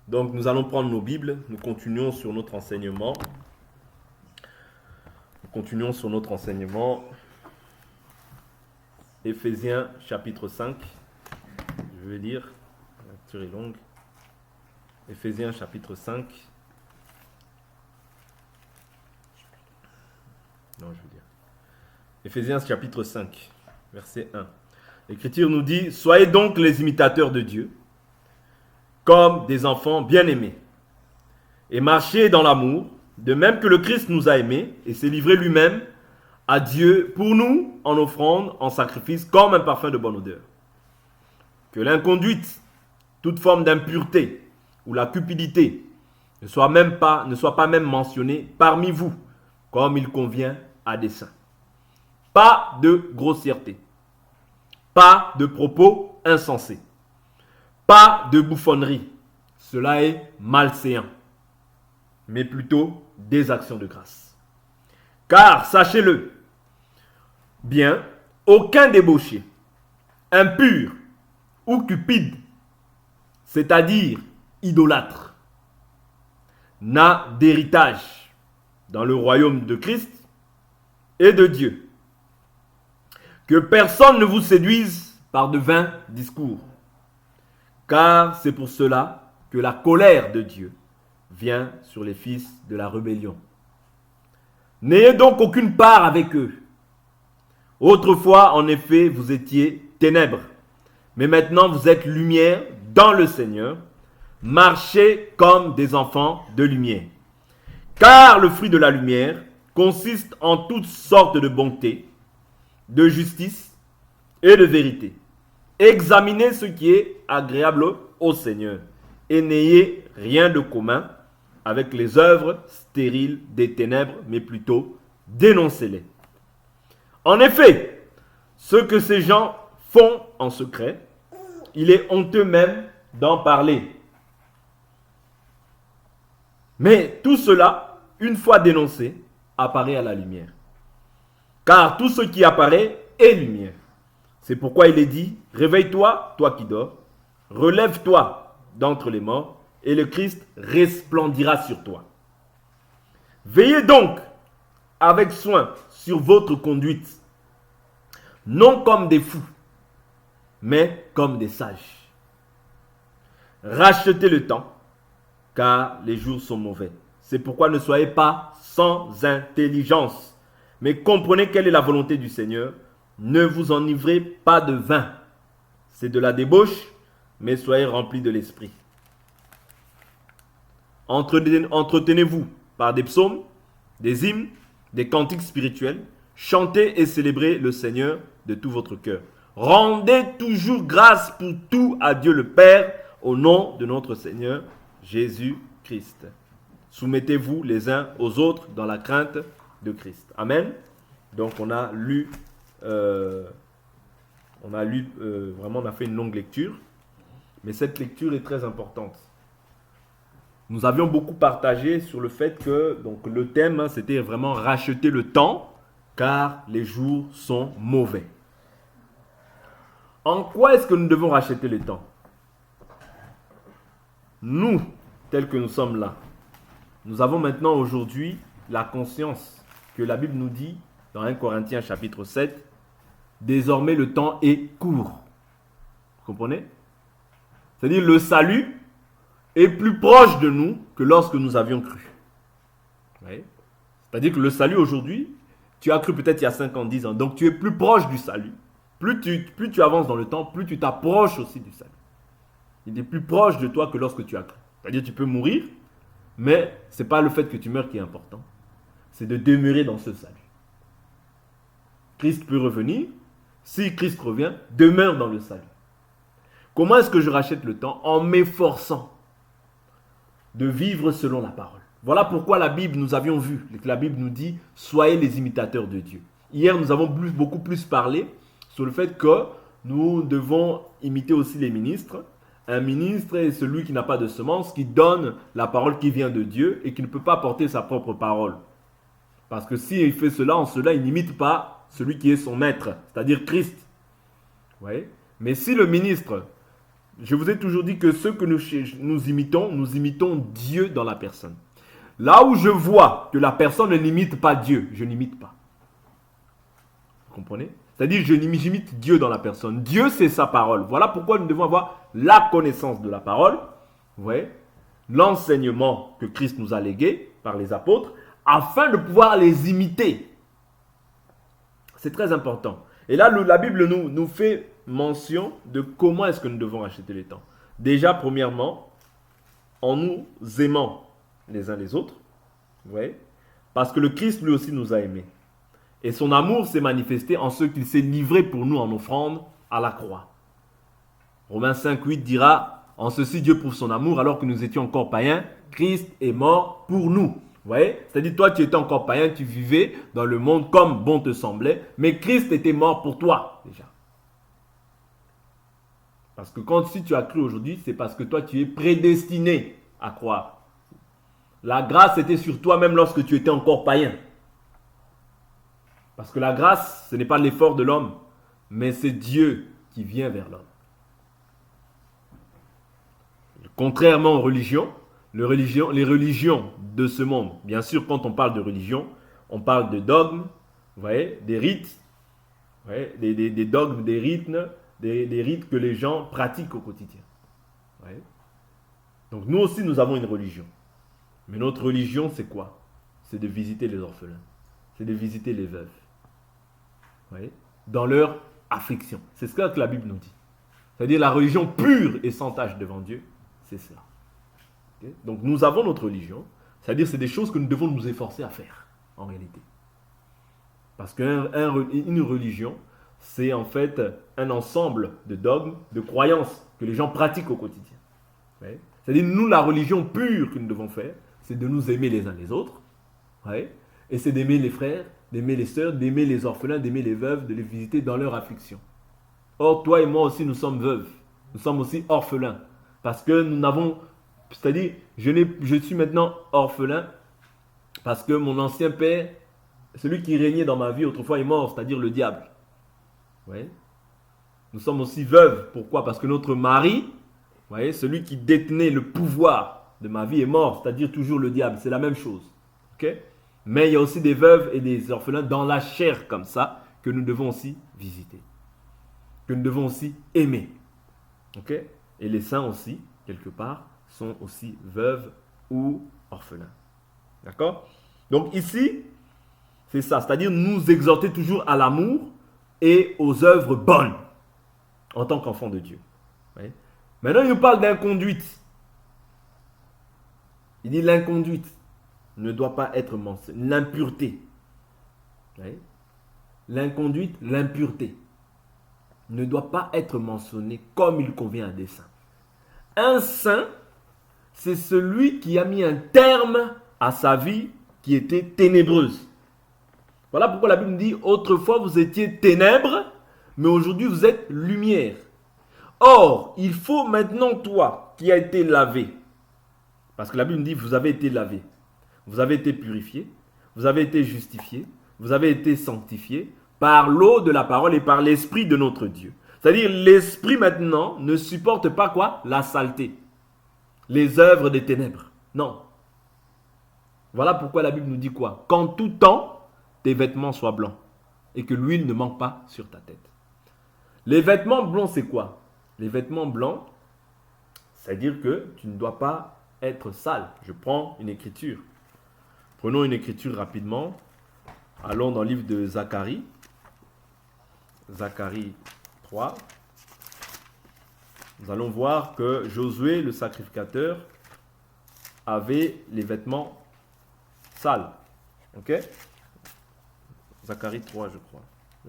Donc nous allons prendre nos Bibles, nous continuons sur notre enseignement. Nous continuons sur notre enseignement. Éphésiens chapitre 5. Je vais lire, la lecture est longue. Éphésiens chapitre 5. Non, je veux dire. Éphésiens chapitre 5, verset 1. L'Écriture nous dit: soyez donc les imitateurs de Dieu, comme des enfants bien-aimés, et marchez dans l'amour, de même que le Christ nous a aimés et s'est livré lui-même à Dieu pour nous en offrande, en sacrifice, comme un parfum de bonne odeur. Que l'inconduite, toute forme d'impureté ou la cupidité ne soit pas même mentionnée parmi vous, comme il convient à des saints. Pas de grossièreté, pas de propos insensés, pas de bouffonnerie, cela est malséant, mais plutôt des actions de grâce. Car, sachez-le bien, aucun débauché, impur ou cupide, c'est-à-dire idolâtre, n'a d'héritage dans le royaume de Christ et de Dieu. Que personne ne vous séduise par de vains discours, car c'est pour cela que la colère de Dieu vient sur les fils de la rébellion. N'ayez donc aucune part avec eux. Autrefois, en effet, vous étiez ténèbres, mais maintenant vous êtes lumière dans le Seigneur. Marchez comme des enfants de lumière. Car le fruit de la lumière consiste en toutes sortes de bonté, de justice et de vérité. Examinez ce qui est agréable au Seigneur et n'ayez rien de commun avec les œuvres stériles des ténèbres, mais plutôt dénoncez-les. En effet, ce que ces gens font en secret, il est honteux même d'en parler. Mais tout cela, une fois dénoncé, apparaît à la lumière. Car tout ce qui apparaît est lumière. C'est pourquoi il est dit: réveille-toi, toi qui dors, relève-toi d'entre les morts, et le Christ resplendira sur toi. Veillez donc avec soin sur votre conduite, non comme des fous, mais comme des sages. Rachetez le temps, car les jours sont mauvais. C'est pourquoi ne soyez pas sans intelligence, mais comprenez quelle est la volonté du Seigneur. Ne vous enivrez pas de vin, c'est de la débauche, mais soyez remplis de l'esprit. Entretenez-vous par des psaumes, des hymnes, des cantiques spirituels. Chantez et célébrez le Seigneur de tout votre cœur. Rendez toujours grâce pour tout à Dieu le Père, au nom de notre Seigneur Jésus-Christ. Soumettez-vous les uns aux autres dans la crainte de Christ. Amen. Donc on a fait une longue lecture, mais cette lecture est très importante. Nous avions beaucoup partagé sur le fait que donc, le thème, c'était vraiment racheter le temps, car les jours sont mauvais. En quoi est-ce que nous devons racheter le temps? Nous, tels que nous sommes là, nous avons maintenant aujourd'hui la conscience que la Bible nous dit dans 1 Corinthiens chapitre 7, désormais le temps est court. Vous comprenez? C'est-à-dire le salut est plus proche de nous que lorsque nous avions cru. Oui. C'est-à-dire que le salut aujourd'hui, tu as cru peut-être il y a 5 ans, 10 ans, donc tu es plus proche du salut. Plus tu avances dans le temps, plus tu t'approches aussi du salut. Il est plus proche de toi que lorsque tu as cru. C'est-à-dire que tu peux mourir, mais ce n'est pas le fait que tu meurs qui est important. C'est de demeurer dans ce salut. Christ peut revenir. Si Christ revient, demeure dans le salut. Comment est-ce que je rachète le temps? En m'efforçant de vivre selon la parole. Voilà pourquoi nous avions vu que la Bible nous dit: soyez les imitateurs de Dieu. Hier, nous avons beaucoup plus parlé sur le fait que nous devons imiter aussi les ministres. Un ministre est celui qui n'a pas de semence, qui donne la parole qui vient de Dieu et qui ne peut pas porter sa propre parole. Parce que s'il fait cela, en cela, il n'imite pas celui qui est son maître, c'est-à-dire Christ. Ouais. Mais si le ministre Je vous ai toujours dit que ceux que nous imitons Dieu dans la personne. Là où je vois que la personne ne n'imite pas Dieu, je n'imite pas. Vous comprenez? C'est-à-dire, j'imite Dieu dans la personne. Dieu, c'est sa parole. Voilà pourquoi nous devons avoir la connaissance de la parole. Vous voyez? L'enseignement que Christ nous a légué par les apôtres, afin de pouvoir les imiter. C'est très important. Et là, la Bible nous fait mention de comment est-ce que nous devons acheter les temps. Déjà, premièrement, en nous aimant les uns les autres. Vous voyez? Parce que le Christ, lui aussi, nous a aimés. Et son amour s'est manifesté en ce qu'il s'est livré pour nous en offrande à la croix. Romains 5,8 dira, en ceci Dieu prouve son amour alors que nous étions encore païens, Christ est mort pour nous. Vous voyez? C'est-à-dire, toi, tu étais encore païen, tu vivais dans le monde comme bon te semblait, mais Christ était mort pour toi, déjà. Parce que si tu as cru aujourd'hui, c'est parce que toi, tu es prédestiné à croire. La grâce était sur toi même lorsque tu étais encore païen. Parce que la grâce, ce n'est pas l'effort de l'homme, mais c'est Dieu qui vient vers l'homme. Contrairement aux religions, les religions de ce monde, bien sûr, quand on parle de religion, on parle de dogmes, vous voyez, des rites, vous voyez, des dogmes, des rites que les gens pratiquent au quotidien. Vous voyez. Donc nous aussi, nous avons une religion. Mais notre religion, c'est quoi? C'est de visiter les orphelins. C'est de visiter les veuves. Vous voyez? Dans leur affliction. C'est ce que la Bible nous dit. C'est-à-dire la religion pure et sans tache devant Dieu, c'est cela. Okay? Donc nous avons notre religion. C'est-à-dire c'est des choses que nous devons nous efforcer à faire, en réalité. Parce qu'une religion, c'est en fait un ensemble de dogmes, de croyances que les gens pratiquent au quotidien. Ouais. C'est-à-dire, nous, la religion pure que nous devons faire, c'est de nous aimer les uns les autres. Ouais. Et c'est d'aimer les frères, d'aimer les sœurs, d'aimer les orphelins, d'aimer les veuves, de les visiter dans leur affliction. Or, toi et moi aussi, nous sommes veuves. Nous sommes aussi orphelins. Parce que nous n'avons... C'est-à-dire, je suis maintenant orphelin parce que mon ancien père, celui qui régnait dans ma vie autrefois, est mort, c'est-à-dire le diable. Ouais. Nous sommes aussi veuves. Pourquoi? Parce que notre mari, vous voyez, celui qui détenait le pouvoir de ma vie est mort, c'est-à-dire toujours le diable. C'est la même chose. Okay? Mais il y a aussi des veuves et des orphelins dans la chair comme ça que nous devons aussi visiter. Que nous devons aussi aimer. Okay? Et les saints aussi, quelque part, sont aussi veuves ou orphelins. D'accord? Donc ici, c'est ça. C'est-à-dire nous exhorter toujours à l'amour et aux œuvres bonnes en tant qu'enfant de Dieu. Oui. Maintenant, il nous parle d'inconduite. Il dit l'inconduite ne doit pas être mentionnée. L'impureté. Oui. L'inconduite, l'impureté ne doit pas être mentionnée comme il convient à des saints. Un saint, c'est celui qui a mis un terme à sa vie qui était ténébreuse. Voilà pourquoi la Bible dit, autrefois vous étiez ténèbres, mais aujourd'hui vous êtes lumière. Or, il faut maintenant toi qui as été lavé, parce que la Bible dit, vous avez été lavé, vous avez été purifié, vous avez été justifié, vous avez été sanctifié par l'eau de la parole et par l'esprit de notre Dieu. C'est-à-dire, l'esprit maintenant ne supporte pas quoi? La saleté, les œuvres des ténèbres. Non. Voilà pourquoi la Bible nous dit quoi? Qu'en tout temps, tes vêtements soient blancs et que l'huile ne manque pas sur ta tête. Les vêtements blancs, c'est quoi? Les vêtements blancs, c'est-à-dire que tu ne dois pas être sale. Je prends une écriture. Prenons une écriture rapidement. Allons dans le livre de Zacharie. Zacharie 3. Nous allons voir que Josué, le sacrificateur, avait les vêtements sales. Ok? Zacharie 3, je crois.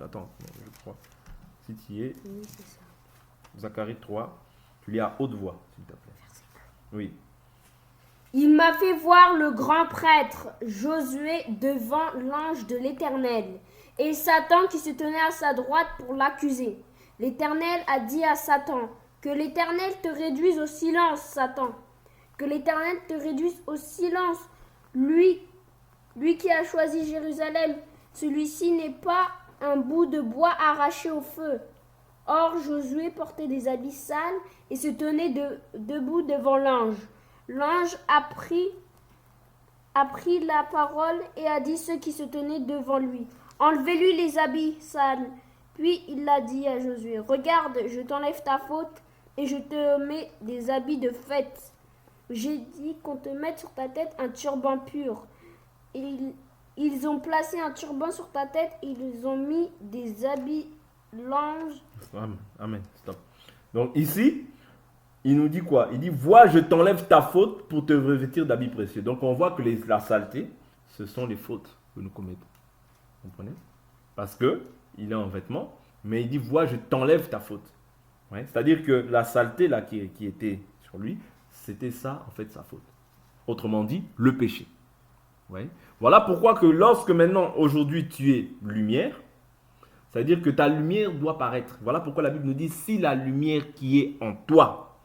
Attends, je crois. Si tu y es. Oui, c'est ça. Zacharie 3. Tu lis à haute voix, s'il te plaît. Oui. Il m'a fait voir le grand prêtre Josué devant l'ange de l'Éternel, et Satan qui se tenait à sa droite pour l'accuser. L'Éternel a dit à Satan, que l'Éternel te réduise au silence, Satan. Que l'Éternel te réduise au silence. Lui qui a choisi Jérusalem, celui-ci n'est pas un bout de bois arraché au feu. Or Josué portait des habits sales et se tenait debout devant l'ange. L'ange a pris la parole et a dit ceux qui se tenaient devant lui. Enlevez-lui les habits sales. Puis il a dit à Josué, regarde, je t'enlève ta faute et je te mets des habits de fête. J'ai dit qu'on te mette sur ta tête un turban pur. Et ils ont placé un turban sur ta tête et ils ont mis des habits l'ange. Amen. Stop. Donc ici, il nous dit quoi? Il dit, vois, je t'enlève ta faute pour te revêtir d'habits précieux. Donc on voit que la saleté, ce sont les fautes que nous commettons. Vous comprenez? Parce que il est en vêtements, mais il dit, vois, je t'enlève ta faute. Ouais? C'est-à-dire que la saleté là qui était sur lui, c'était ça, en fait, sa faute. Autrement dit, le péché. Ouais? Voilà pourquoi que lorsque maintenant, aujourd'hui, tu es lumière, c'est-à-dire que ta lumière doit paraître. Voilà pourquoi la Bible nous dit, si la lumière qui est en toi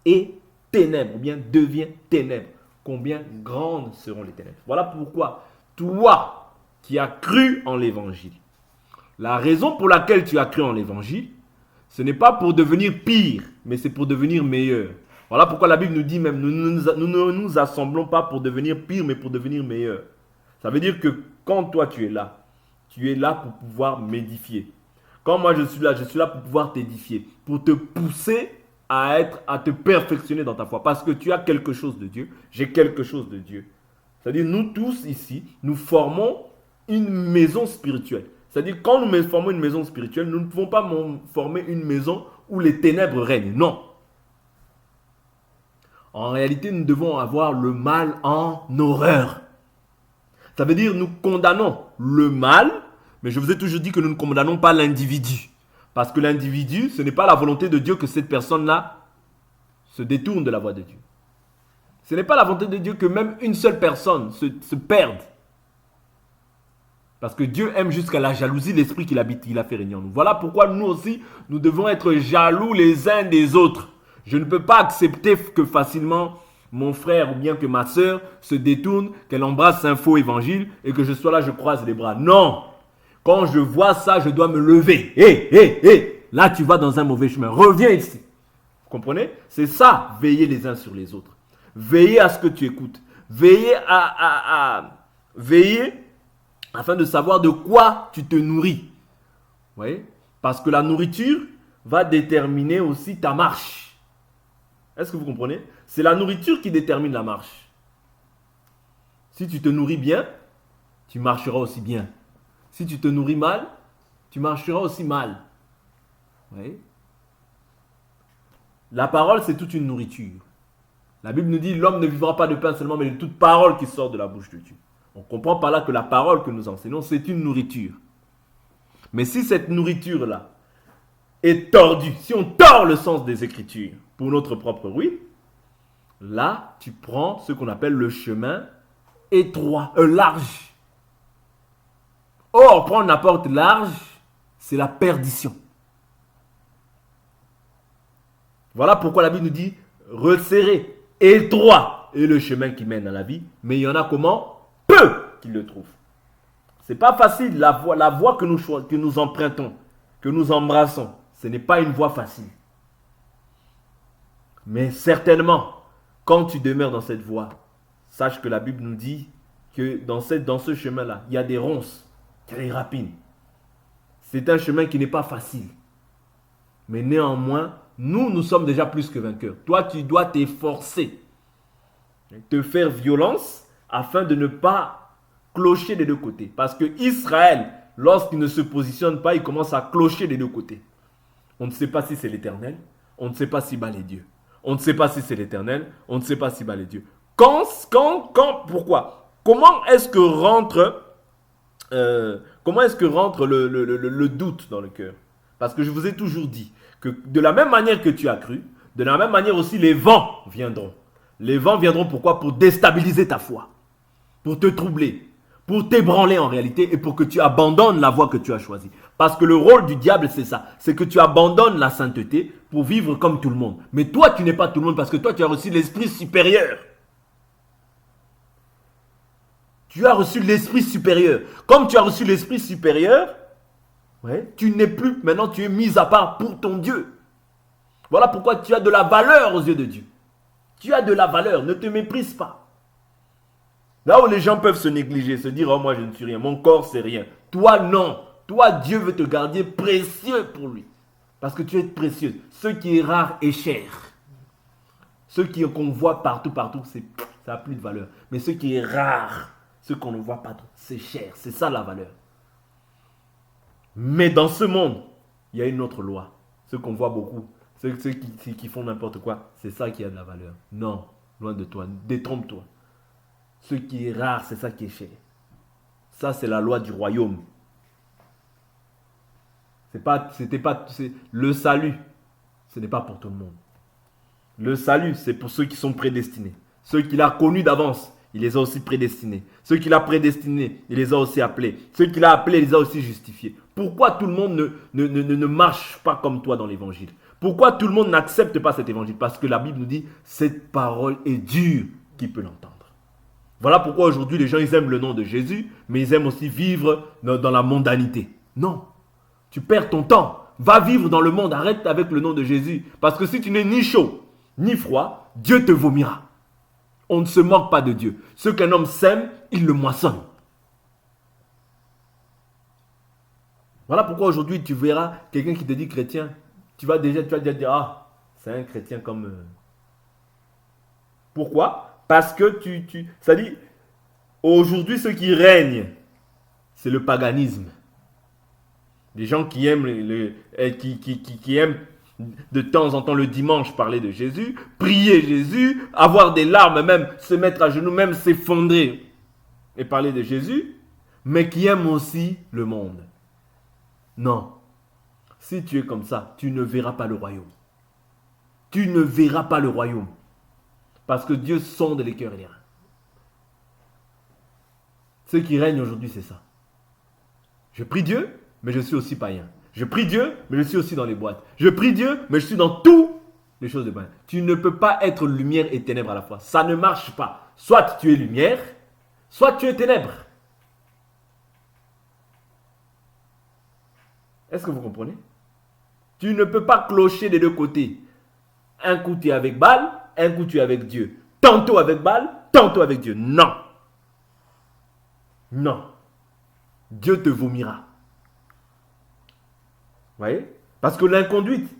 est ténèbres, ou bien devient ténèbres, combien grandes seront les ténèbres. Voilà pourquoi toi qui as cru en l'évangile, la raison pour laquelle tu as cru en l'évangile, ce n'est pas pour devenir pire, mais c'est pour devenir meilleur. Voilà pourquoi la Bible nous dit même, nous ne nous assemblons pas pour devenir pire, mais pour devenir meilleur. Ça veut dire que quand toi tu es là pour pouvoir m'édifier. Quand moi je suis là pour pouvoir t'édifier, pour te pousser à te perfectionner dans ta foi. Parce que tu as quelque chose de Dieu, j'ai quelque chose de Dieu. C'est-à-dire nous tous ici, nous formons une maison spirituelle. C'est-à-dire quand nous formons une maison spirituelle, nous ne pouvons pas former une maison où les ténèbres règnent. Non. En réalité, nous devons avoir le mal en horreur. Ça veut dire nous condamnons le mal, mais je vous ai toujours dit que nous ne condamnons pas l'individu. Parce que l'individu, ce n'est pas la volonté de Dieu que cette personne-là se détourne de la voie de Dieu. Ce n'est pas la volonté de Dieu que même une seule personne se perde. Parce que Dieu aime jusqu'à la jalousie l'esprit qu'il habite, il a fait régner en nous. Voilà pourquoi nous aussi, nous devons être jaloux les uns des autres. Je ne peux pas accepter que facilement mon frère ou bien que ma soeur se détourne, qu'elle embrasse un faux évangile et que je sois là, je croise les bras. Non! Quand je vois ça, je dois me lever. Hé! Là, tu vas dans un mauvais chemin. Reviens ici. Vous comprenez? C'est ça, veiller les uns sur les autres. Veiller à ce que tu écoutes. Veiller veiller afin de savoir de quoi tu te nourris. Vous voyez? Parce que la nourriture va déterminer aussi ta marche. Est-ce que vous comprenez? C'est la nourriture qui détermine la marche. Si tu te nourris bien, tu marcheras aussi bien. Si tu te nourris mal, tu marcheras aussi mal. Vous voyez? La parole, c'est toute une nourriture. La Bible nous dit, l'homme ne vivra pas de pain seulement, mais de toute parole qui sort de la bouche de Dieu. On comprend par là que la parole que nous enseignons, c'est une nourriture. Mais si cette nourriture-là est tordue, si on tord le sens des Écritures pour notre propre ruine, là, tu prends ce qu'on appelle le chemin étroit, large. Or, prendre la porte large, c'est la perdition. Voilà pourquoi la Bible nous dit, resserré, étroit est le chemin qui mène à la vie, mais il y en a comment? Peu qui le trouvent. C'est pas facile, la voie que nous empruntons, que nous embrassons, ce n'est pas une voie facile. Mais certainement, quand tu demeures dans cette voie, sache que la Bible nous dit que dans ce chemin-là, il y a des ronces, il y a des rapines. C'est un chemin qui n'est pas facile. Mais néanmoins, nous sommes déjà plus que vainqueurs. Toi, tu dois t'efforcer, te faire violence, afin de ne pas clocher des deux côtés. Parce que Israël, lorsqu'il ne se positionne pas, il commence à clocher des deux côtés. On ne sait pas si c'est l'Éternel, on ne sait pas si bas les dieux. On ne sait pas si c'est l'Éternel, on ne sait pas si bas les dieux. Pourquoi? Comment est-ce que rentre le doute dans le cœur? Parce que je vous ai toujours dit que de la même manière que tu as cru, de la même manière aussi les vents viendront. Les vents viendront pourquoi? Pour déstabiliser ta foi, pour te troubler, pour t'ébranler en réalité et pour que tu abandonnes la voie que tu as choisie. Parce que le rôle du diable, c'est ça. C'est que tu abandonnes la sainteté pour vivre comme tout le monde. Mais toi, tu n'es pas tout le monde parce que toi, tu as reçu l'esprit supérieur. Tu as reçu l'esprit supérieur. Comme tu as reçu l'esprit supérieur, Ouais. Tu n'es plus, maintenant tu es mis à part pour ton Dieu. Voilà pourquoi tu as de la valeur aux yeux de Dieu. Tu as de la valeur, ne te méprise pas. Là où les gens peuvent se négliger, se dire « Oh, moi je ne suis rien, mon corps c'est rien ». Toi non, toi Dieu veut te garder précieux pour lui. Parce que tu es précieux. Ce qui est rare est cher. Ce qu'on voit partout, ça n'a plus de valeur. Mais ce qui est rare, ce qu'on ne voit pas, c'est cher. C'est ça la valeur. Mais dans ce monde, il y a une autre loi. Ce qu'on voit beaucoup, ceux qui font n'importe quoi, c'est ça qui a de la valeur. Non, loin de toi, détrompe-toi. Ce qui est rare, c'est ça qui est cher. Ça, c'est la loi du royaume. Le salut, ce n'est pas pour tout le monde. Le salut, c'est pour ceux qui sont prédestinés. Ceux qu'il a connus d'avance, il les a aussi prédestinés. Ceux qu'il a prédestinés, il les a aussi appelés. Ceux qu'il a appelés, il les a aussi justifiés. Pourquoi tout le monde ne marche pas comme toi dans l'évangile? Pourquoi tout le monde n'accepte pas cet évangile? Parce que la Bible nous dit, cette parole est dure, qui peut l'entendre? Voilà pourquoi aujourd'hui les gens ils aiment le nom de Jésus, mais ils aiment aussi vivre dans la mondanité. Non, tu perds ton temps. Va vivre dans le monde, arrête avec le nom de Jésus. Parce que si tu n'es ni chaud, ni froid, Dieu te vomira. On ne se moque pas de Dieu. Ce qu'un homme sème, il le moissonne. Voilà pourquoi aujourd'hui tu verras quelqu'un qui te dit chrétien. Tu vas déjà dire, ah, c'est un chrétien comme... Pourquoi? Parce que ça dit, aujourd'hui ce qui règne, c'est le paganisme. Les gens qui aiment, qui aiment de temps en temps le dimanche parler de Jésus, prier Jésus, avoir des larmes, même se mettre à genoux, même s'effondrer et parler de Jésus, mais qui aiment aussi le monde. Non. Si tu es comme ça, tu ne verras pas le royaume. Tu ne verras pas le royaume. Parce que Dieu sonde les cœurs et les reins. Ce qui règne aujourd'hui, c'est ça. Je prie Dieu, mais je suis aussi païen. Je prie Dieu, mais je suis aussi dans les boîtes. Je prie Dieu, mais je suis dans toutes les choses de païen. Tu ne peux pas être lumière et ténèbres à la fois. Ça ne marche pas. Soit tu es lumière, soit tu es ténèbres. Est-ce que vous comprenez? Tu ne peux pas clocher des deux côtés. Un coup tu es avec Baal, un coup tu es avec Dieu. Tantôt avec Baal, tantôt avec Dieu. Non. Non. Dieu te vomira. Vous voyez? Parce que l'inconduite,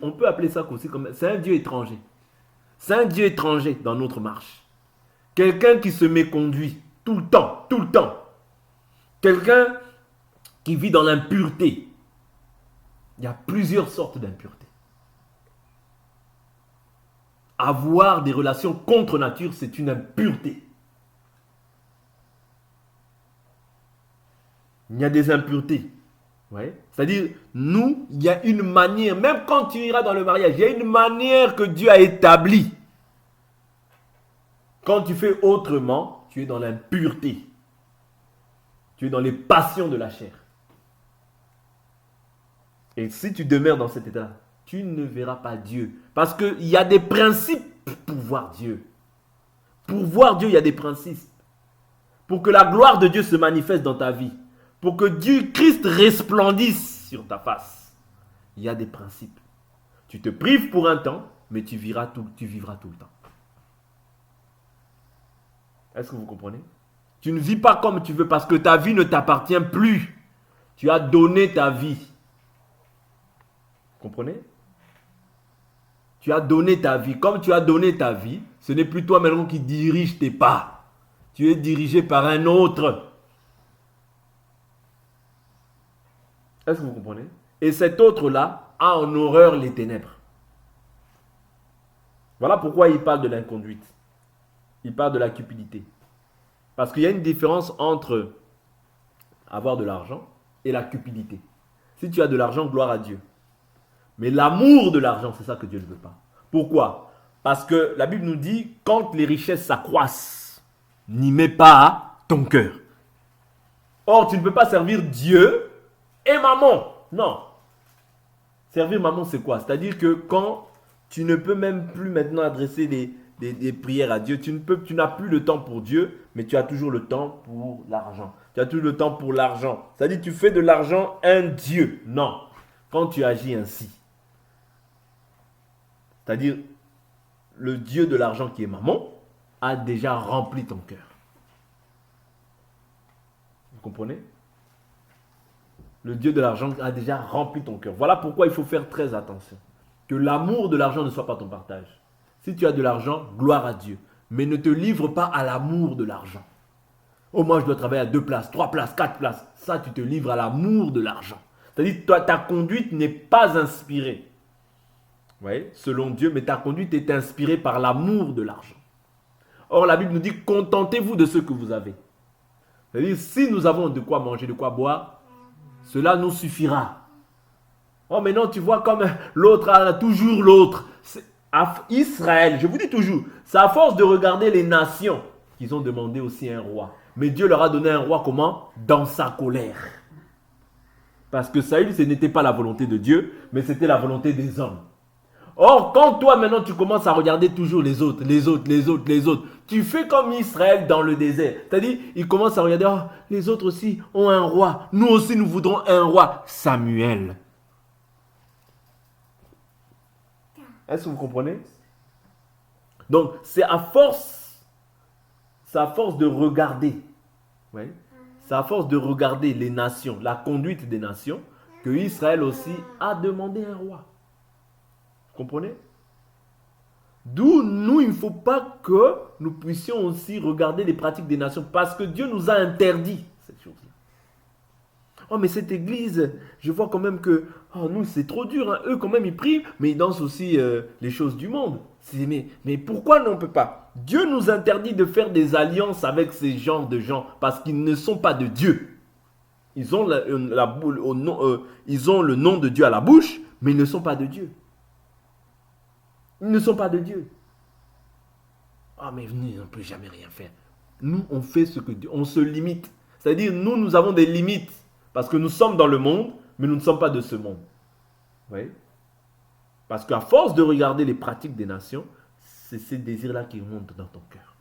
on peut appeler ça aussi comme... C'est un Dieu étranger. C'est un Dieu étranger dans notre marche. Quelqu'un qui se méconduit tout le temps, tout le temps. Quelqu'un qui vit dans l'impureté. Il y a plusieurs sortes d'impureté. Avoir des relations contre nature, c'est une impureté. Il y a des impuretés. Ouais. C'est-à-dire, nous, il y a une manière, même quand tu iras dans le mariage, il y a une manière que Dieu a établie. Quand tu fais autrement, tu es dans l'impureté. Tu es dans les passions de la chair. Et si tu demeures dans cet état, tu ne verras pas Dieu. Parce qu'il y a des principes pour voir Dieu. Pour voir Dieu, il y a des principes. Pour que la gloire de Dieu se manifeste dans ta vie. Pour que Dieu, Christ, resplendisse sur ta face. Il y a des principes. Tu te prives pour un temps, mais tu vivras tout le temps. Est-ce que vous comprenez? Tu ne vis pas comme tu veux parce que ta vie ne t'appartient plus. Tu as donné ta vie. Vous comprenez? Tu as donné ta vie. Comme tu as donné ta vie, ce n'est plus toi maintenant qui dirige tes pas. Tu es dirigé par un autre. Est-ce que vous comprenez? Et cet autre-là a en horreur les ténèbres. Voilà pourquoi il parle de l'inconduite. Il parle de la cupidité. Parce qu'il y a une différence entre avoir de l'argent et la cupidité. Si tu as de l'argent, gloire à Dieu. Mais l'amour de l'argent, c'est ça que Dieu ne veut pas. Pourquoi? Parce que la Bible nous dit, quand les richesses s'accroissent, n'y mets pas ton cœur. Or, tu ne peux pas servir Dieu et maman. Non. Servir maman, c'est quoi? C'est-à-dire que quand tu ne peux même plus maintenant adresser des prières à Dieu. Tu n'as plus le temps pour Dieu, mais tu as toujours le temps pour l'argent. Tu as toujours le temps pour l'argent. C'est-à-dire tu fais de l'argent un Dieu. Non. Quand tu agis ainsi. C'est-à-dire le Dieu de l'argent qui est maman a déjà rempli ton cœur. Vous comprenez? Le Dieu de l'argent a déjà rempli ton cœur. Voilà pourquoi il faut faire très attention. Que l'amour de l'argent ne soit pas ton partage. Si tu as de l'argent, gloire à Dieu. Mais ne te livre pas à l'amour de l'argent. Oh, moi je dois travailler à 2 places, 3 places, 4 places. Ça, tu te livres à l'amour de l'argent. C'est-à-dire que ta conduite n'est pas inspirée. Vous voyez, selon Dieu, mais ta conduite est inspirée par l'amour de l'argent. Or, la Bible nous dit, contentez-vous de ce que vous avez. C'est-à-dire, si nous avons de quoi manger, de quoi boire, cela nous suffira. Oh, mais non, tu vois comme l'autre a toujours l'autre. Israël, je vous dis toujours, c'est à force de regarder les nations qu'ils ont demandé aussi un roi. Mais Dieu leur a donné un roi comment? Dans sa colère. Parce que Saül, ce n'était pas la volonté de Dieu, mais c'était la volonté des hommes. Or, quand toi maintenant tu commences à regarder toujours les autres, tu fais comme Israël dans le désert. C'est-à-dire, ils commencent à regarder, oh, les autres aussi ont un roi. Nous aussi, nous voudrons un roi. Samuel. Est-ce que vous comprenez? Donc, c'est à force de regarder, ouais, c'est à force de regarder les nations, la conduite des nations, que Israël aussi a demandé un roi. Vous comprenez? D'où nous, il ne faut pas que nous puissions aussi regarder les pratiques des nations, parce que Dieu nous a interdit cette chose-là. Oh, mais cette église, je vois quand même que, oh, nous, c'est trop dur. Hein. Eux, quand même, ils prient, mais ils dansent aussi les choses du monde. Mais pourquoi on ne peut pas? Dieu nous interdit de faire des alliances avec ces genres de gens, parce qu'ils ne sont pas de Dieu. Ils ont, ils ont le nom de Dieu à la bouche, mais ils ne sont pas de Dieu. Ils ne sont pas de Dieu. Ah, mais nous, on ne peut jamais rien faire. Nous, on fait ce que Dieu... On se limite. C'est-à-dire, nous avons des limites. Parce que nous sommes dans le monde, mais nous ne sommes pas de ce monde. Vous voyez? Parce qu'à force de regarder les pratiques des nations, c'est ces désirs-là qui montent dans ton cœur.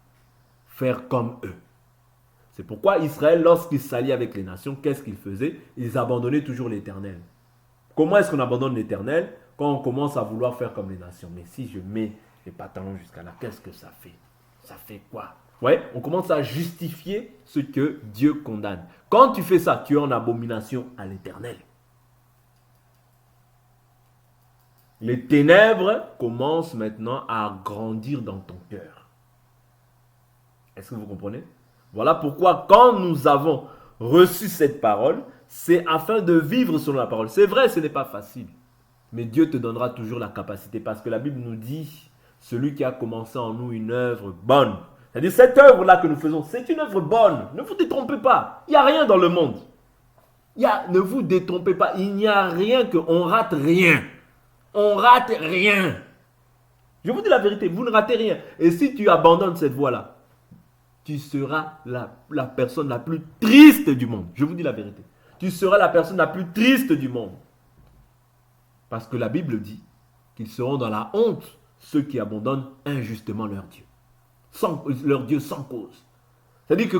Faire comme eux. C'est pourquoi Israël, lorsqu'il s'alliait avec les nations, qu'est-ce qu'ils faisaient? Ils abandonnaient toujours l'Éternel. Comment est-ce qu'on abandonne l'Éternel? Quand on commence à vouloir faire comme les nations. Mais si je mets les pantalons jusqu'à là, qu'est-ce que ça fait? Ça fait quoi? Ouais, on commence à justifier ce que Dieu condamne. Quand tu fais ça, tu es en abomination à l'Éternel. Les ténèbres commencent maintenant à grandir dans ton cœur. Est-ce que vous comprenez? Voilà pourquoi quand nous avons reçu cette parole, c'est afin de vivre selon la parole. C'est vrai, ce n'est pas facile. Mais Dieu te donnera toujours la capacité. Parce que la Bible nous dit, celui qui a commencé en nous une œuvre bonne. C'est-à-dire, cette œuvre-là que nous faisons, c'est une œuvre bonne. Ne vous détrompez pas. Il n'y a rien dans le monde. Ne vous détrompez pas. Il n'y a rien on rate rien. On rate rien. Je vous dis la vérité, vous ne ratez rien. Et si tu abandonnes cette voie-là, tu seras la personne la plus triste du monde. Je vous dis la vérité. Tu seras la personne la plus triste du monde. Parce que la Bible dit qu'ils seront dans la honte, ceux qui abandonnent injustement leur Dieu. Leur Dieu sans cause. C'est-à-dire que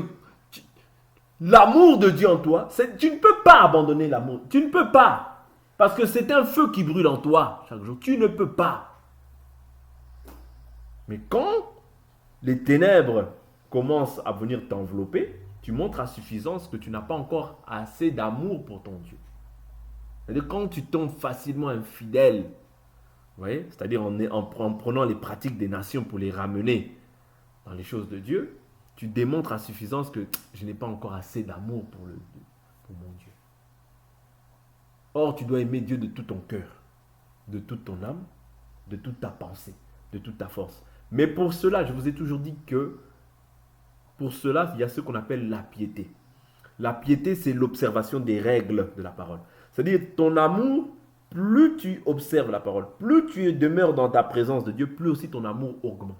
l'amour de Dieu en toi, tu ne peux pas abandonner l'amour. Tu ne peux pas. Parce que c'est un feu qui brûle en toi chaque jour. Tu ne peux pas. Mais quand les ténèbres commencent à venir t'envelopper, tu montres à suffisance que tu n'as pas encore assez d'amour pour ton Dieu. C'est-à-dire quand tu tombes facilement infidèle, vous voyez, c'est-à-dire en prenant les pratiques des nations pour les ramener dans les choses de Dieu, tu démontres à suffisance que je n'ai pas encore assez d'amour pour mon Dieu. Or, tu dois aimer Dieu de tout ton cœur, de toute ton âme, de toute ta pensée, de toute ta force. Mais pour cela, je vous ai toujours dit que pour cela, il y a ce qu'on appelle la piété. La piété, c'est l'observation des règles de la parole. C'est-à-dire, ton amour, plus tu observes la parole, plus tu demeures dans ta présence de Dieu, plus aussi ton amour augmente.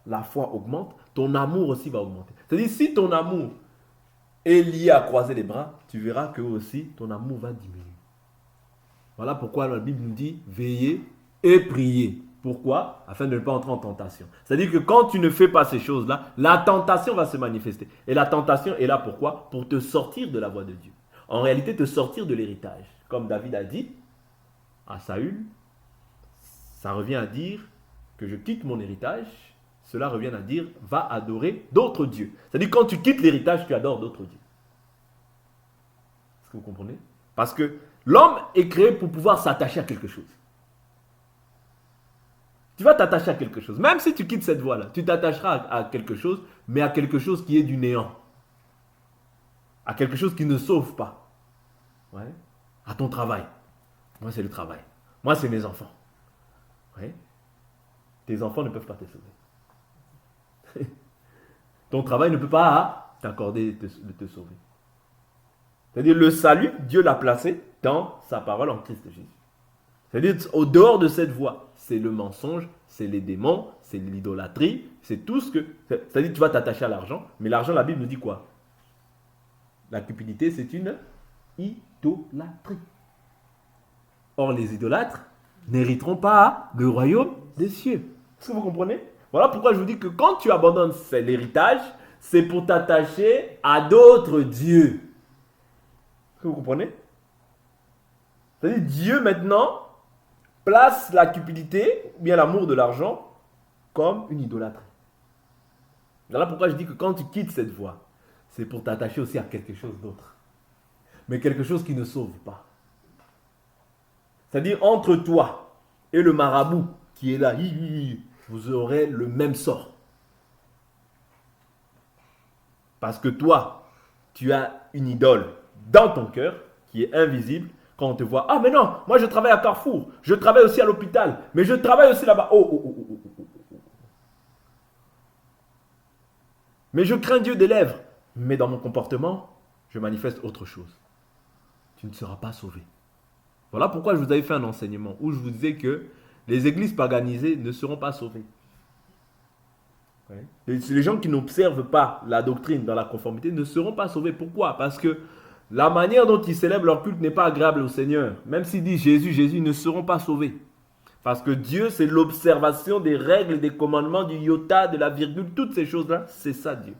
La foi augmente, ton amour aussi va augmenter. C'est-à-dire, si ton amour est lié à croiser les bras, tu verras que aussi ton amour va diminuer. Voilà pourquoi la Bible nous dit veillez et priez Pourquoi? Afin de ne pas entrer en tentation. C'est-à-dire que quand tu ne fais pas ces choses-là, la tentation va se manifester. Et la tentation est là pourquoi? Pour te sortir de la voie de Dieu. En réalité, te sortir de l'héritage. Comme David a dit à Saül, ça revient à dire que je quitte mon héritage. Cela revient à dire, va adorer d'autres dieux. C'est-à-dire quand tu quittes l'héritage, tu adores d'autres dieux. Est-ce que vous comprenez? Parce que l'homme est créé pour pouvoir s'attacher à quelque chose. Tu vas t'attacher à quelque chose. Même si tu quittes cette voie-là, tu t'attacheras à quelque chose, mais à quelque chose qui est du néant. À quelque chose qui ne sauve pas. Ouais. À ton travail. Moi, c'est le travail. Moi, c'est mes enfants. Ouais. Tes enfants ne peuvent pas te sauver. Ton travail ne peut pas t'accorder de te sauver. C'est-à-dire le salut, Dieu l'a placé dans sa parole en Christ Jésus. C'est-à-dire au dehors de cette voie, c'est le mensonge, c'est les démons, c'est l'idolâtrie, c'est tout ce que... C'est-à-dire tu vas t'attacher à l'argent, mais l'argent, la Bible nous dit quoi? La cupidité, c'est une idolâtrie. Or, les idolâtres n'hériteront pas le royaume des cieux. Est-ce que vous comprenez? Voilà pourquoi je vous dis que quand tu abandonnes l'héritage, c'est pour t'attacher à d'autres dieux. Est-ce que vous comprenez? C'est-à-dire Dieu maintenant place la cupidité, ou bien l'amour de l'argent, comme une idolâtrie. Voilà pourquoi je dis que quand tu quittes cette voie, c'est pour t'attacher aussi à quelque chose d'autre. Mais quelque chose qui ne sauve pas. C'est-à-dire entre toi et le marabout qui est là, vous aurez le même sort. Parce que toi, tu as une idole dans ton cœur qui est invisible. Quand on te voit, ah mais non, moi je travaille à Carrefour, je travaille aussi à l'hôpital, mais je travaille aussi là-bas. Oh. Mais je crains Dieu des lèvres, mais dans mon comportement, je manifeste autre chose. Tu ne seras pas sauvé. Voilà pourquoi je vous avais fait un enseignement où je vous disais que les églises paganisées ne seront pas sauvées. Ouais. Les gens qui n'observent pas la doctrine dans la conformité ne seront pas sauvés. Pourquoi? Parce que la manière dont ils célèbrent leur culte n'est pas agréable au Seigneur. Même s'ils disent Jésus, ils ne seront pas sauvés. Parce que Dieu, c'est l'observation des règles, des commandements, du iota, de la virgule, toutes ces choses-là, c'est ça Dieu.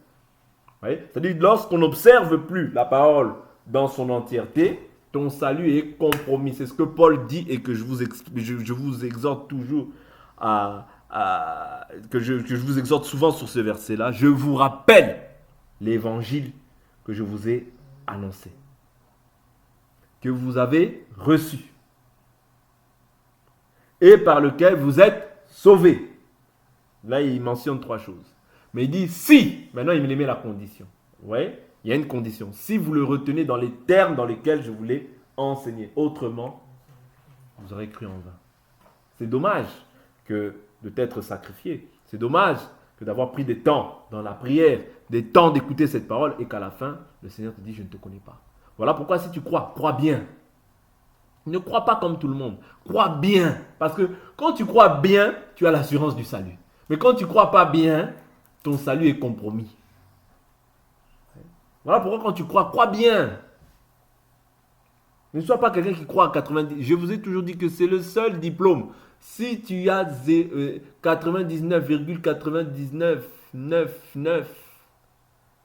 C'est-à-dire lorsqu'on n'observe plus la parole dans son entièreté, ton salut est compromis. C'est ce que Paul dit et que je vous exhorte toujours que je vous exhorte souvent sur ce verset-là. Je vous rappelle l'évangile que je vous ai annoncé, que vous avez reçu et par lequel vous êtes sauvés. Là, il mentionne 3 choses. Mais il dit si, maintenant il met la condition. Vous voyez, il y a une condition. Si vous le retenez dans les termes dans lesquels je vous l'ai enseigné. Autrement, vous aurez cru en vain. C'est dommage que de t'être sacrifié. C'est dommage que d'avoir pris des temps dans la prière, des temps d'écouter cette parole et qu'à la fin, le Seigneur te dit, je ne te connais pas. Voilà pourquoi si tu crois bien. Ne crois pas comme tout le monde. Crois bien. Parce que quand tu crois bien, tu as l'assurance du salut. Mais quand tu ne crois pas bien, ton salut est compromis. Voilà pourquoi quand tu crois bien. Ne sois pas quelqu'un qui croit à 90. Je vous ai toujours dit que c'est le seul diplôme. Si tu as 99,9999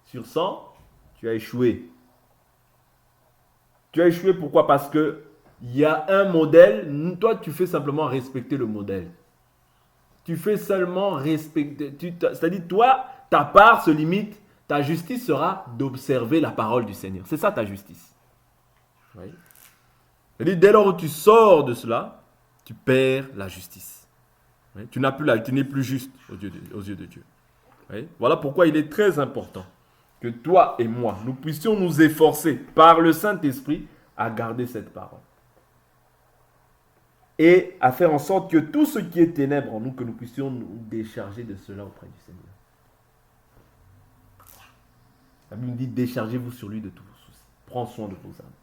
sur 100, tu as échoué. Tu as échoué pourquoi? Parce que il y a un modèle. Toi, tu fais simplement respecter le modèle. Tu fais seulement respecter. C'est-à-dire, toi, ta part se limite. Ta justice sera d'observer la parole du Seigneur. C'est ça ta justice. Oui. C'est-à-dire, dès lors où tu sors de cela, tu perds la justice. Oui. Tu n'es plus juste aux yeux de Dieu. Oui. Voilà pourquoi il est très important que toi et moi, nous puissions nous efforcer par le Saint-Esprit à garder cette parole. Et à faire en sorte que tout ce qui est ténèbres en nous, que nous puissions nous décharger de cela auprès du Seigneur. La Bible dit, déchargez-vous sur lui de tous vos soucis. Prends soin de vos âmes.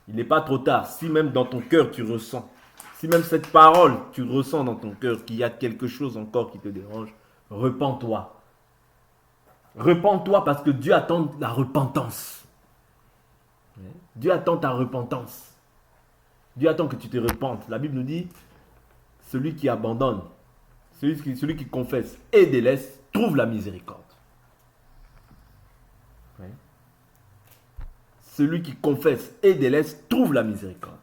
Il n'est pas trop tard. Si même dans ton cœur tu ressens, si même cette parole tu ressens dans ton cœur qu'il y a quelque chose encore qui te dérange, repens-toi. Repens-toi parce que Dieu attend la repentance. Dieu attend ta repentance. Dieu attend que tu te repentes. La Bible nous dit, celui qui abandonne, celui qui confesse et délaisse, trouve la miséricorde. Oui. Celui qui confesse et délaisse, trouve la miséricorde.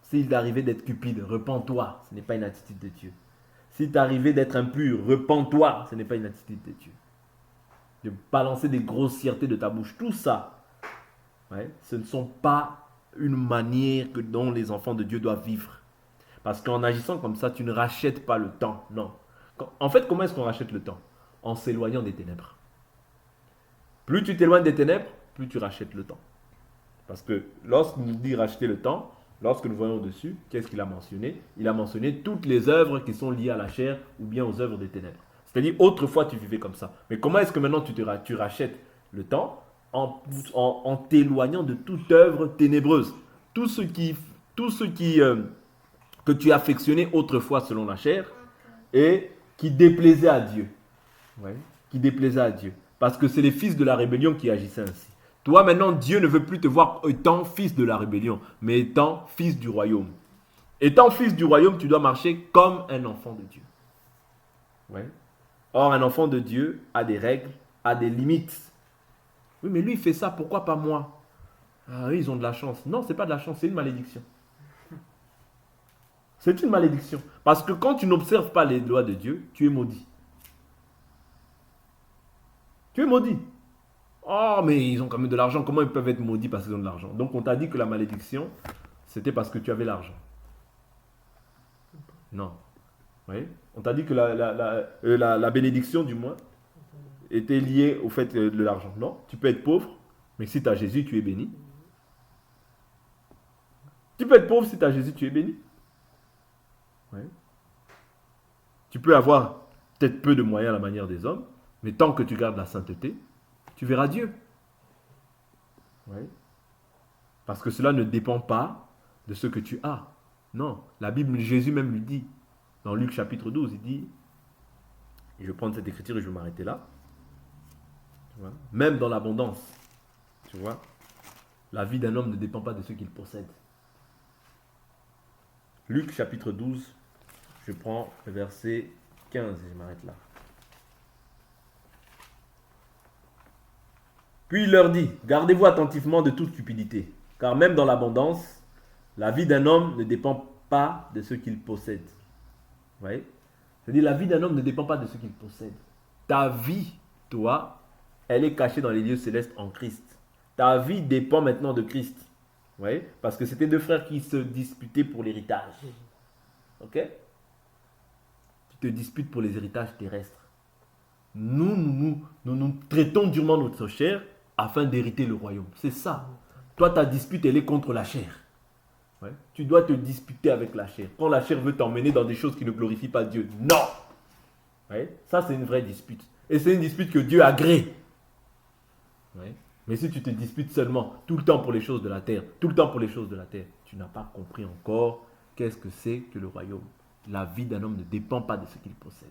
S'il t'est arrivé d'être cupide, repens-toi, ce n'est pas une attitude de Dieu. S'il t'est arrivé d'être impur, repens-toi, ce n'est pas une attitude de Dieu. De balancer des grossièretés de ta bouche, tout ça, ouais, ce ne sont pas une manière dont les enfants de Dieu doivent vivre. Parce qu'en agissant comme ça, tu ne rachètes pas le temps, non. En fait, comment est-ce qu'on rachète le temps? En s'éloignant des ténèbres. Plus tu t'éloignes des ténèbres, plus tu rachètes le temps. Parce que lorsqu'il nous dit racheter le temps, lorsque nous voyons au-dessus, qu'est-ce qu'il a mentionné? Il a mentionné toutes les œuvres qui sont liées à la chair ou bien aux œuvres des ténèbres. C'est-à-dire, autrefois, tu vivais comme ça. Mais comment est-ce que maintenant tu rachètes le temps? En t'éloignant de toute œuvre ténébreuse. Tout ce que tu affectionnais autrefois selon la chair et qui déplaisait à Dieu. Ouais, qui déplaisait à Dieu. Parce que c'est les fils de la rébellion qui agissaient ainsi. Toi, maintenant, Dieu ne veut plus te voir étant fils de la rébellion, mais étant fils du royaume. Étant fils du royaume, tu dois marcher comme un enfant de Dieu. Ouais. Or, un enfant de Dieu a des règles, a des limites. Oui, mais lui, il fait ça, pourquoi pas moi? Ah oui, ils ont de la chance. Non, ce n'est pas de la chance, c'est une malédiction. C'est une malédiction. Parce que quand tu n'observes pas les lois de Dieu, tu es maudit. Tu es maudit. Oh, mais ils ont quand même de l'argent. Comment ils peuvent être maudits parce qu'ils ont de l'argent? Donc, on t'a dit que la malédiction, c'était parce que tu avais l'argent. Non. Oui. On t'a dit que la bénédiction, du moins, était liée au fait de l'argent. Non. Tu peux être pauvre, mais si tu as Jésus, tu es béni. Tu peux être pauvre, si tu as Jésus, tu es béni. Oui. Tu peux avoir peut-être peu de moyens à la manière des hommes, mais tant que tu gardes la sainteté, tu verras Dieu. Oui. Parce que cela ne dépend pas de ce que tu as. Non. La Bible, Jésus même lui dit, dans Luc chapitre 12, il dit, et je vais prendre cette écriture et je vais m'arrêter là. Tu vois, même dans l'abondance, tu vois, la vie d'un homme ne dépend pas de ce qu'il possède. Luc chapitre 12, je prends le verset 15 et je m'arrête là. Puis il leur dit, gardez-vous attentivement de toute cupidité, car même dans l'abondance, la vie d'un homme ne dépend pas de ce qu'il possède. Vous voyez? C'est-à-dire, la vie d'un homme ne dépend pas de ce qu'il possède. Ta vie, toi, elle est cachée dans les lieux célestes en Christ. Ta vie dépend maintenant de Christ. Vous voyez? Parce que c'était deux frères qui se disputaient pour l'héritage. Ok? Tu te disputes pour les héritages terrestres. Nous traitons durement notre chair afin d'hériter le royaume. C'est ça. Toi, ta dispute, elle est contre la chair. Ouais. Tu dois te disputer avec la chair. Quand la chair veut t'emmener dans des choses qui ne glorifient pas Dieu, non. Ouais. Ça, c'est une vraie dispute. Et c'est une dispute que Dieu agrée. Ouais. Mais si tu te disputes seulement tout le temps pour les choses de la terre, tout le temps pour les choses de la terre, tu n'as pas compris encore qu'est-ce que c'est que le royaume. La vie d'un homme ne dépend pas de ce qu'il possède.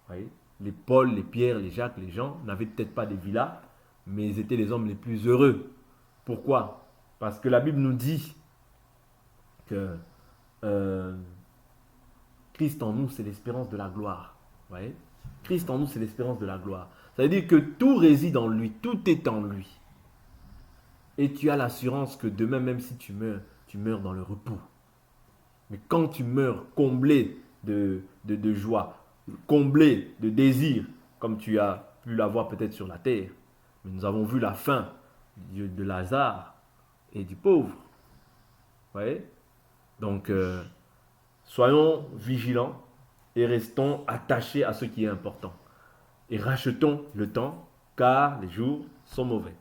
Vous voyez? Les Paul, les Pierre, les Jacques, les Jean n'avaient peut-être pas des villas, mais ils étaient les hommes les plus heureux. Pourquoi? Parce que la Bible nous dit que Christ en nous, c'est l'espérance de la gloire. Vous voyez? Christ en nous, c'est l'espérance de la gloire. Ça veut dire que tout réside en lui, tout est en lui. Et tu as l'assurance que demain, même si tu meurs dans le repos. Mais quand tu meurs comblé de joie, comblé de désir, comme tu as pu l'avoir peut-être sur la terre, mais nous avons vu la fin de Lazare et du pauvre. Vous voyez? Donc, soyons vigilants et restons attachés à ce qui est important. Et rachetons le temps, car les jours sont mauvais.